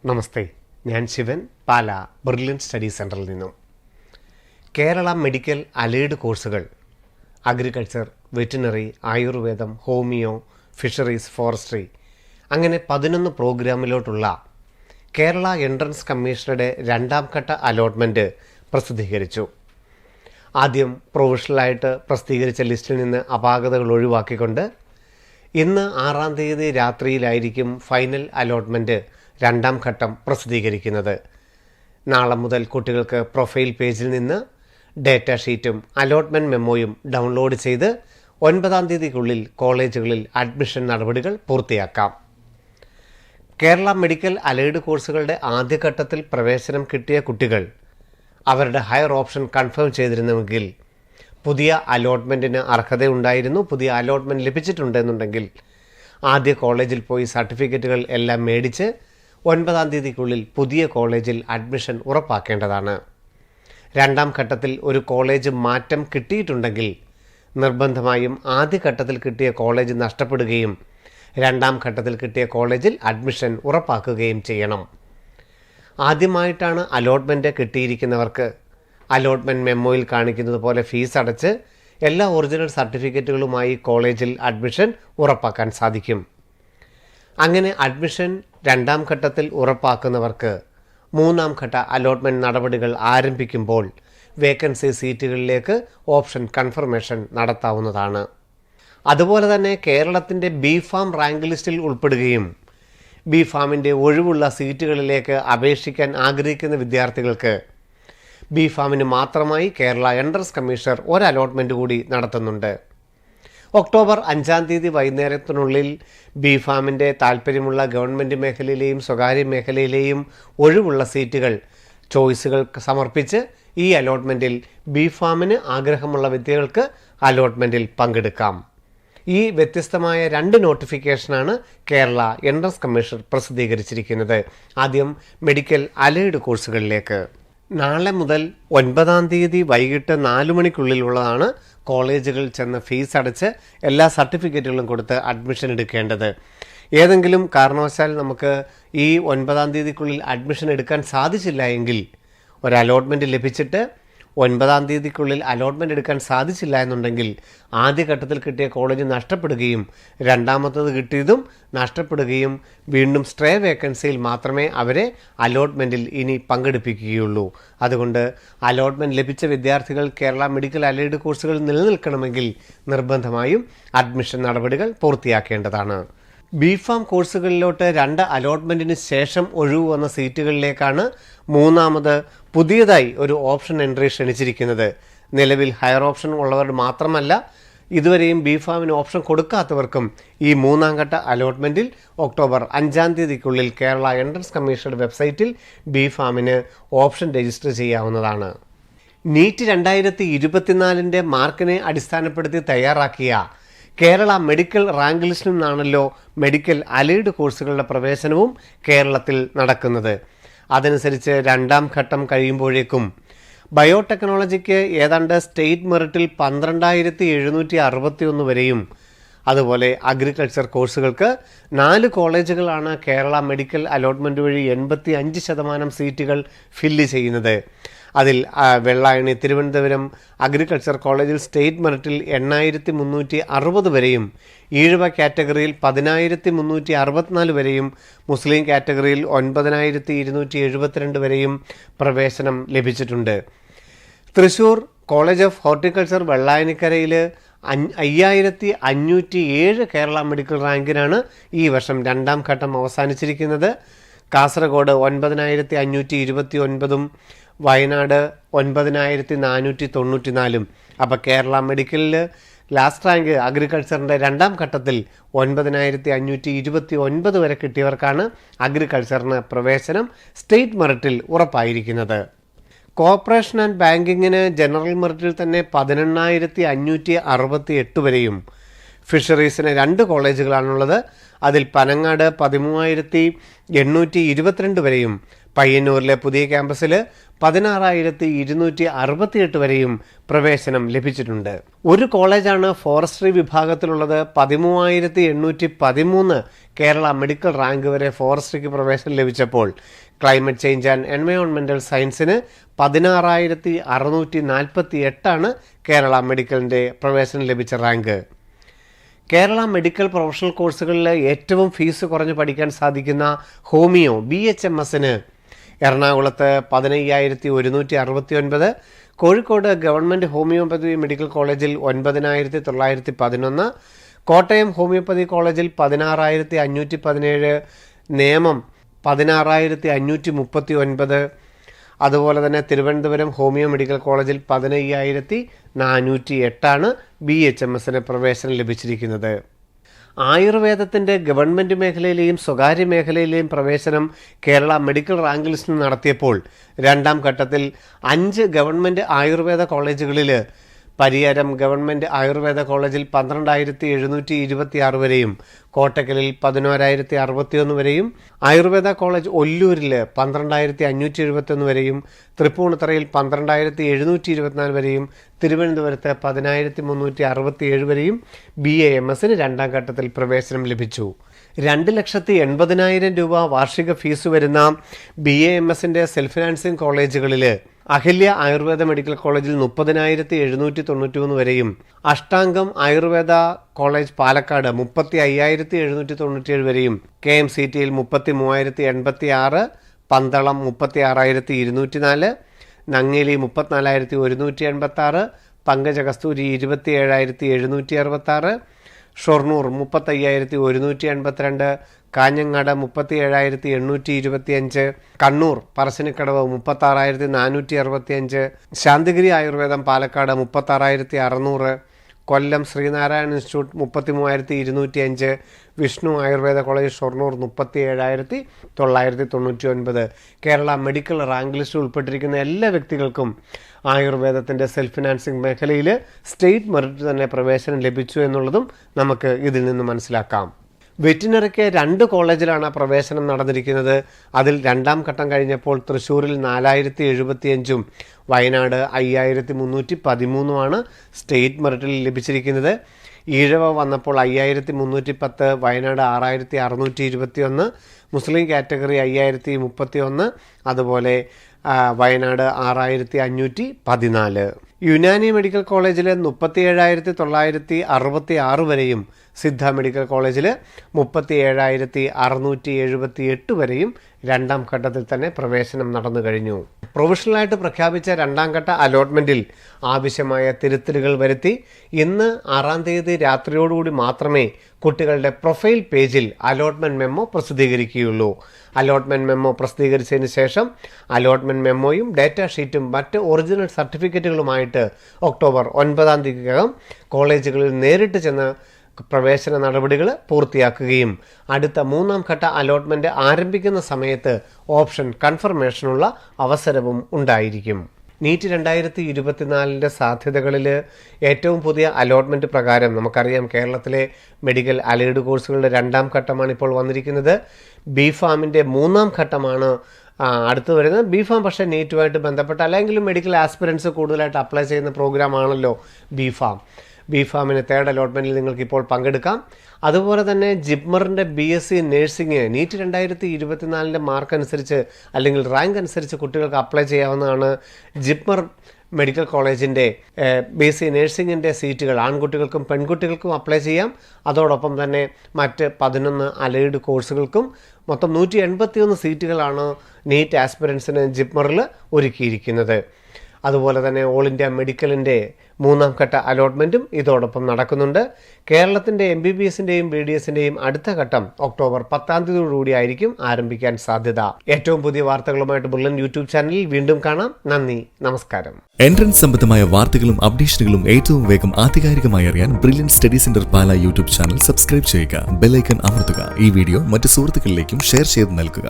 നമസ്തേ, ഞാൻ ശിവൻ, പാല brilliant study സെൻറ്ററിൽ നിന്നും. കേരള മെഡിക്കൽ അലൈഡ് കോഴ്സുകൾ അഗ്രികൾച്ചർ, വെറ്റിനറി, ആയുർവേദം, ഹോമിയോ, ഫിഷറീസ്, ഫോറസ്ട്രി അങ്ങനെ 11 പ്രോഗ്രാമിലോട്ടുള്ള കേരള എൻട്രൻസ് കമ്മീഷനുടെ രണ്ടാം ഘട്ട അലോട്ട്മെൻറ്റ് പ്രസിദ്ധീകരിച്ചു. ആദ്യം പ്രൊവിഷണലായിട്ട് പ്രസിദ്ധീകരിച്ച ലിസ്റ്റിൽ നിന്ന് അപാകതകൾ ഒഴിവാക്കിക്കൊണ്ട് ഇന്ന് 6-ാം തീയതി രാത്രിയിലായിരിക്കും ഫൈനൽ അലോട്ട്മെൻറ്റ് രണ്ടാം ഘട്ടം പ്രസിദ്ധീകരിക്കുന്നത്. നാളെ മുതൽ കുട്ടികൾക്ക് പ്രൊഫൈൽ പേജിൽ നിന്ന് ഡേറ്റ ഷീറ്റും അലോട്ട്മെൻറ്റ് മെമ്മോയും ഡൗൺലോഡ് ചെയ്ത് 9-ാം തീയതിക്കുള്ളിൽ കോളേജുകളിൽ അഡ്മിഷൻ നടപടികൾ പൂർത്തിയാക്കാം. കേരള മെഡിക്കൽ അലൈഡ് കോഴ്സുകളുടെ ആദ്യഘട്ടത്തിൽ പ്രവേശനം കിട്ടിയ കുട്ടികൾ അവരുടെ ഹയർ ഓപ്ഷൻ കൺഫേം ചെയ്തിരുന്നുവെങ്കിൽ പുതിയ അലോട്ട്മെൻറ്റിന് അർഹതയുണ്ടായിരുന്നു. പുതിയ അലോട്ട്മെൻറ്റ് ലഭിച്ചിട്ടുണ്ടെന്നുണ്ടെങ്കിൽ ആദ്യ കോളേജിൽ പോയി സർട്ടിഫിക്കറ്റുകൾ എല്ലാം മേടിച്ച് 9-ാം തീയതിക്കുള്ളിൽ പുതിയ കോളേജിൽ അഡ്മിഷൻ ഉറപ്പാക്കേണ്ടതാണ്. രണ്ടാം ഘട്ടത്തിൽ ഒരു കോളേജ് മാറ്റം കിട്ടിയിട്ടുണ്ടെങ്കിൽ നിർബന്ധമായും ആദ്യഘട്ടത്തിൽ കിട്ടിയ കോളേജ് നഷ്ടപ്പെടുകയും രണ്ടാം ഘട്ടത്തിൽ കിട്ടിയ കോളേജിൽ അഡ്മിഷൻ ഉറപ്പാക്കുകയും ചെയ്യണം. ആദ്യമായിട്ടാണ് അലോട്ട്മെൻറ്റ് കിട്ടിയിരിക്കുന്നവർക്ക് അലോട്ട്മെൻറ്റ് മെമ്മോയിൽ കാണിക്കുന്നത് പോലെ ഫീസ് അടച്ച് എല്ലാ ഒറിജിനൽ സർട്ടിഫിക്കറ്റുകളുമായി കോളേജിൽ അഡ്മിഷൻ ഉറപ്പാക്കാൻ സാധിക്കും. അങ്ങനെ അഡ്മിഷൻ രണ്ടാം ഘട്ടത്തിൽ ഉറപ്പാക്കുന്നവർക്ക് മൂന്നാം ഘട്ട അലോട്ട്മെൻറ്റ് നടപടികൾ ആരംഭിക്കുമ്പോൾ വേക്കൻസി സീറ്റുകളിലേക്ക് ഓപ്ഷൻ കൺഫർമേഷൻ നടത്താവുന്നതാണ്. അതുപോലെ തന്നെ കേരളത്തിൻ്റെ ബി-ഫാം റാങ്ക് ലിസ്റ്റിൽ ഉൾപ്പെടുകയും ബി-ഫാമിൻ്റെ ഒഴിവുള്ള സീറ്റുകളിലേക്ക് അപേക്ഷിക്കാൻ ആഗ്രഹിക്കുന്ന വിദ്യാർത്ഥികൾക്ക് ബി-ഫാമിന് മാത്രമായി കേരള എൻട്രൻസ് കമ്മീഷണർ ഒരു അലോട്ട്മെൻറ്റ് കൂടി നടത്തുന്നുണ്ട്. ഒക്ടോബർ 5-ാം തീയതി വൈകുന്നേരത്തിനുള്ളിൽ ബി-ഫാമിൻ്റെ താൽപ്പര്യമുള്ള ഗവൺമെൻറ് മേഖലയിലെയും സ്വകാര്യ മേഖലയിലെയും ഒഴിവുള്ള സീറ്റുകൾ ചോയ്സുകൾ സമർപ്പിച്ച് ഈ അലോട്ട്മെൻറ്റിൽ ബി-ഫാമിന് ആഗ്രഹമുള്ള വിദ്യകൾക്ക് അലോട്ട്മെൻറ്റിൽ പങ്കെടുക്കാം. ഈ വ്യത്യസ്തമായ 2 നോട്ടിഫിക്കേഷനാണ് കേരള എൻട്രൻസ് കമ്മീഷൻ പ്രസിദ്ധീകരിച്ചിരിക്കുന്നത്. ആദ്യം മെഡിക്കൽ അലൈഡ് കോഴ്സുകളിലേക്ക് നാളെ മുതൽ 9-ാം തീയതി വൈകിട്ട് 4 മണിക്കുള്ളിലുള്ളതാണ് കോളേജുകൾ ചെന്ന് ഫീസ് അടച്ച് എല്ലാ സർട്ടിഫിക്കറ്റുകളും കൊടുത്ത് അഡ്മിഷൻ എടുക്കേണ്ടത്. ഏതെങ്കിലും കാരണവശാൽ നമുക്ക് ഈ 9-ാം തീയതിക്കുള്ളിൽ അഡ്മിഷൻ എടുക്കാൻ സാധിച്ചില്ല എങ്കിൽ ഒരു അലോട്ട്മെൻറ്റ് ലഭിച്ചിട്ട് 9-ാം തീയതിക്കുള്ളിൽ അലോട്ട്മെൻറ്റ് എടുക്കാൻ സാധിച്ചില്ല എന്നുണ്ടെങ്കിൽ ആദ്യഘട്ടത്തിൽ കിട്ടിയ കോളേജ് നഷ്ടപ്പെടുകയും രണ്ടാമത്തത് കിട്ടിയതും നഷ്ടപ്പെടുകയും വീണ്ടും സ്ട്രേ വേക്കൻസിയിൽ മാത്രമേ അവരെ അലോട്ട്മെൻറ്റിൽ ഇനി പങ്കെടുപ്പിക്കുകയുള്ളൂ. അതുകൊണ്ട് അലോട്ട്മെൻറ്റ് ലഭിച്ച വിദ്യാർത്ഥികൾ കേരള മെഡിക്കൽ അലൈഡ് കോഴ്സുകൾ നിലനിൽക്കണമെങ്കിൽ നിർബന്ധമായും അഡ്മിഷൻ നടപടികൾ പൂർത്തിയാക്കേണ്ടതാണ്. ബി-ഫാം കോഴ്സുകളിലോട്ട് 2 അലോട്ട്മെൻറ്റിന് ശേഷം ഒഴിവ് വന്ന സീറ്റുകളിലേക്കാണ് മൂന്നാമത് പുതിയതായി ഒരു ഓപ്ഷൻ എൻട്രി ക്ഷണിച്ചിരിക്കുന്നത്. നിലവിൽ ഹയർ ഓപ്ഷൻ ഉള്ളവർ മാത്രമല്ല, ഇതുവരെയും ബി-ഫാമിന് ഓപ്ഷൻ കൊടുക്കാത്തവർക്കും ഈ 3-ാം ഘട്ട അലോട്ട്മെൻറ്റിൽ ഒക്ടോബർ 5-ാം തീയതിക്കുള്ളിൽ കേരള എൻട്രൻസ് കമ്മീഷനുടെ വെബ്സൈറ്റിൽ ബി-ഫാമിന് ഓപ്ഷൻ രജിസ്റ്റർ ചെയ്യാവുന്നതാണ്. നീറ്റ് 2024ൻ്റെ മാർക്കിനെ അടിസ്ഥാനപ്പെടുത്തി തയ്യാറാക്കിയ കേരള മെഡിക്കൽ റാങ്ക് ലിസ്റ്റിൽ നിന്നാണല്ലോ മെഡിക്കൽ അലൈഡ് കോഴ്സുകളുടെ പ്രവേശനവും കേരളത്തിൽ നടക്കുന്നത്. അതനുസരിച്ച് രണ്ടാം ഘട്ടം കഴിയുമ്പോഴേക്കും ബയോടെക്നോളജിക്ക് ഏതാണ്ട് സ്റ്റേറ്റ് മെറിറ്റിൽ 12,761 വരെയും അതുപോലെ അഗ്രികൾച്ചർ കോഴ്സുകൾക്ക് 4 കോളേജുകളാണ് കേരള മെഡിക്കൽ അലോട്ട്മെൻറ്റ് വഴി 85% സീറ്റുകൾ ഫില്ല് ചെയ്യുന്നത്. അതിൽ വെള്ളായണി തിരുവനന്തപുരം അഗ്രികൾച്ചർ കോളേജിൽ സ്റ്റേറ്റ് മെറിറ്റിൽ 8,360 വരെയും ഈഴവ കാറ്റഗറിയിൽ 10,364 വരെയും മുസ്ലിം കാറ്റഗറിയിൽ 9,272 വരെയും പ്രവേശനം ലഭിച്ചിട്ടുണ്ട്. തൃശ്ശൂർ കോളേജ് ഓഫ് ഹോർട്ടിക്കൾച്ചർ വെള്ളായണിക്കരയിൽ 5,507 കേരള മെഡിക്കൽ റാങ്കിനാണ് ഈ വർഷം രണ്ടാം ഘട്ടം അവസാനിച്ചിരിക്കുന്നത്. കാസർഗോഡ് 9,529 വയനാട് 9,494. അപ്പോൾ കേരള മെഡിക്കലിൽ ലാസ്റ്റ് റാങ്ക് അഗ്രികൾച്ചറിൻ്റെ രണ്ടാം ഘട്ടത്തിൽ 9,529 വരെ കിട്ടിയവർക്കാണ് അഗ്രികൾച്ചറിന് പ്രവേശനം സ്റ്റേറ്റ് മെറിറ്റിൽ ഉറപ്പായിരിക്കുന്നത്. കോർപ്പറേഷൻ ആൻഡ് ബാങ്കിങ്ങിന് ജനറൽ മെറിറ്റിൽ തന്നെ 18,568 വരെയും ഫിഷറീസിന് 2 കോളേജുകളാണുള്ളത്. അതിൽ പനങ്ങാട് 13,822 വരെയും പയ്യന്നൂരിലെ പുതിയ ക്യാമ്പസിൽ 16,268 വരെയും പ്രവേശനം ലഭിച്ചിട്ടുണ്ട്. ഒരു കോളേജാണ് ഫോറസ്ട്രി വിഭാഗത്തിലുള്ളത്. 13,813 കേരള മെഡിക്കൽ റാങ്ക് വരെ ഫോറസ്ട്രിക്ക് പ്രവേശനം ലഭിച്ചപ്പോൾ ക്ലൈമറ്റ് ചേഞ്ച് ആൻഡ് എൻവയോൺമെൻറ്റൽ സയൻസിന് 16,648 കേരള മെഡിക്കലിൻ്റെ പ്രവേശനം ലഭിച്ച റാങ്ക്. കേരള മെഡിക്കൽ പ്രൊഫഷണൽ കോഴ്സുകളിൽ ഏറ്റവും ഫീസ് കുറഞ്ഞ് പഠിക്കാൻ സാധിക്കുന്ന ഹോമിയോ BHMSന് എറണാകുളത്ത് 15,169, കോഴിക്കോട് ഗവൺമെൻറ് ഹോമിയോപ്പതി മെഡിക്കൽ കോളേജിൽ 9,911, കോട്ടയം ഹോമിയോപ്പതി കോളേജിൽ 16,517, നേമം 16,539, അതുപോലെ തന്നെ തിരുവനന്തപുരം ഹോമിയോ മെഡിക്കൽ കോളേജിൽ 15,408 BHMSന് പ്രവേശനം ലഭിച്ചിരിക്കുന്നത്. ആയുർവേദത്തിൻ്റെ ഗവൺമെൻറ് മേഖലയിലെയും സ്വകാര്യ മേഖലയിലെയും പ്രവേശനം കേരള മെഡിക്കൽ റാങ്ക് ലിസ്റ്റ് നടത്തിയപ്പോൾ 2ാം ഘട്ടത്തിൽ 5 ഗവൺമെൻറ് ആയുർവേദ കോളേജുകളിൽ പരിയാരം ഗവൺമെൻറ് ആയുർവേദ കോളേജിൽ 12,726 വരെയും കോട്ടക്കലിൽ 11,061 വരെയും ആയുർവേദ കോളേജ് ഒല്ലൂരിൽ 12,571 വരെയും തൃപ്പൂണിത്തറയിൽ 12,724 വരെയും തിരുവനന്തപുരത്ത് 10,367 വരെയും BAMSന് 2ാം ഘട്ടത്തിൽ പ്രവേശനം ലഭിച്ചു. 2,80,000 രൂപ വാർഷിക ഫീസ് വരുന്ന BAMSൻ്റെ സെൽഫ് ഫിനാൻസിംഗ് കോളേജുകളിൽ അഹില്യ ആയുർവേദ മെഡിക്കൽ കോളേജിൽ 30,793 വരെയും അഷ്ടാംഗം ആയുർവേദ കോളേജ് പാലക്കാട് 35,797 വരെയും KMCTയിൽ 33,086, പന്തളം 36,204, നങ്ങേലി 34,186, പങ്കജകസ്തൂരി 27,766, ഷൊർണൂർ 35,182, കാഞ്ഞങ്ങാട് 37,825, കണ്ണൂർ പറശ്ശിനിക്കടവ് 36,465, ശാന്തിഗിരി ആയുർവേദം Palakkad 36,600, Kollam Sreenarayana institute 33,205, Vishnu Ayurveda college Shoranur 37,999. Kerala medical rank ലിസ്റ്റിൽ ഉൾപ്പെട്ടിരിക്കുന്ന എല്ലാ വ്യക്തികൾക്കും ആയുർവേദത്തിൻ്റെ സെൽഫ് ഫിനാൻസിംഗ് മേഖലയിൽ സ്റ്റേറ്റ് മെറിറ്റ് തന്നെ പ്രവേശനം ലഭിച്ചു എന്നുള്ളതും നമുക്ക് ഇതിൽ നിന്ന് മനസ്സിലാക്കാം. വെറ്റിനറിക്ക് 2 കോളേജിലാണ് പ്രവേശനം നടന്നിരിക്കുന്നത്. അതിൽ 2ാം ഘട്ടം കഴിഞ്ഞപ്പോൾ തൃശ്ശൂരിൽ 4,075, വയനാട് 5,313 സ്റ്റേറ്റ് മെറിറ്റിൽ ലഭിച്ചിരിക്കുന്നത്. ഈഴവ വന്നപ്പോൾ 5,310, വയനാട് 6,621, മുസ്ലിം കാറ്റഗറി 5,031, അതുപോലെ വയനാട് 6,514. യുനാനി മെഡിക്കൽ കോളേജിൽ 37,966 വരെയും സിദ്ധ മെഡിക്കൽ കോളേജിൽ 37,678 വരെയും 2ാം ഘട്ടത്തിൽ തന്നെ പ്രവേശനം നടന്നു കഴിഞ്ഞു. പ്രൊവിഷണലായിട്ട് പ്രഖ്യാപിച്ച 2ാം ഘട്ട അലോട്ട്മെൻറ്റിൽ ആവശ്യമായ തിരുത്തലുകൾ വരുത്തി ഇന്ന് 6-ാം തീയതി രാത്രിയോടുകൂടി മാത്രമേ കുട്ടികളുടെ പ്രൊഫൈൽ പേജിൽ അലോട്ട്മെൻറ്റ് മെമ്മോ പ്രസിദ്ധീകരിക്കുകയുള്ളൂ. അലോട്ട്മെൻറ്റ് മെമ്മോ പ്രസിദ്ധീകരിച്ചതിന് ശേഷം അലോട്ട്മെൻറ്റ് മെമ്മോയും ഡേറ്റാ ഷീറ്റും മറ്റ് ഒറിജിനൽ സർട്ടിഫിക്കറ്റുകളുമായിട്ട് ഒക്ടോബർ 9-ാം തീയതിക്കകം കോളേജുകളിൽ നേരിട്ട് ചെന്ന് പ്രവേശന നടപടികൾ പൂർത്തിയാക്കുകയും അടുത്ത 3-ാം ഘട്ട അലോട്ട്മെൻറ്റ് ആരംഭിക്കുന്ന സമയത്ത് ഓപ്ഷൻ കൺഫർമേഷനുള്ള അവസരവും ഉണ്ടായിരിക്കും. നീറ്റ് 2024 സാധ്യതകളിൽ ഏറ്റവും പുതിയ അലോട്ട്മെൻറ്റ് പ്രകാരം നമുക്കറിയാം കേരളത്തിലെ മെഡിക്കൽ അലൈഡ് കോഴ്സുകളുടെ 2ാം ഘട്ടമാണ് ഇപ്പോൾ വന്നിരിക്കുന്നത്. BPharmൻ്റെ 3-ാം ഘട്ടമാണ് അടുത്ത് വരുന്നത്. BPharm പക്ഷേ നീറ്റുമായിട്ട് ബന്ധപ്പെട്ട അല്ലെങ്കിലും മെഡിക്കൽ ആസ്പിറൻസ് കൂടുതലായിട്ട് അപ്ലൈ ചെയ്യുന്ന പ്രോഗ്രാമാണല്ലോ BPharmന് 3rd അലോട്ട്മെൻറ്റിൽ നിങ്ങൾക്കിപ്പോൾ പങ്കെടുക്കാം. അതുപോലെ തന്നെ ജിപ്മറിൻ്റെ BSc നേഴ്സിംഗ് നീറ്റ് 2024 മാർക്ക് അനുസരിച്ച് അല്ലെങ്കിൽ റാങ്ക് അനുസരിച്ച് കുട്ടികൾക്ക് അപ്ലൈ ചെയ്യാവുന്നതാണ്. ജിപ്മർ മെഡിക്കൽ കോളേജിൻ്റെ BSc നേഴ്സിംഗിൻ്റെ സീറ്റുകൾ ആൺകുട്ടികൾക്കും പെൺകുട്ടികൾക്കും അപ്ലൈ ചെയ്യാം. അതോടൊപ്പം തന്നെ മറ്റ് 11 അലൈഡ് കോഴ്സുകൾക്കും മൊത്തം 181 സീറ്റുകളാണ് നീറ്റ് ആസ്പിറൻസിന് ജിപ്മറിൽ ഒരുക്കിയിരിക്കുന്നത്. അതുപോലെ തന്നെ ഓൾ ഇന്ത്യ മെഡിക്കലിൻ്റെ 3-ാം ഘട്ട അലോട്ട്മെൻറ്റും ഇതോടൊപ്പം നടക്കുന്നുണ്ട്. കേരളത്തിൻ്റെ MBBSൻ്റെയും BDSൻ്റെയും അടുത്ത ഘട്ടം ഒക്ടോബർ 10-ാം തീയതിയോടുകൂടി ആയിരിക്കും ആരംഭിക്കാൻ സാധ്യത. ഏറ്റവും പുതിയ വാർത്തകളുമായിട്ട് ബുള്ളൻ യൂട്യൂബ് ചാനലിൽ വീണ്ടും കാണാം. നന്ദി, നമസ്കാരം. എൻട്രൻസ് സംബന്ധമായ വാർത്തകളും അപ്ഡേഷനുകളും ഏറ്റവും വേഗം ആധികാരികമായി അറിയാൻ ബ്രില്യൻ സ്റ്റഡി സെന്റർ പാല യൂട്യൂബ് ചാനൽ സബ്സ്ക്രൈബ് ചെയ്യുക. ബെൽ ഐക്കൺ അമർത്തുക. ഈ വീഡിയോ മറ്റ് സുഹൃത്തുക്കളിലേക്കും ഷെയർ ചെയ്ത് നൽകുക.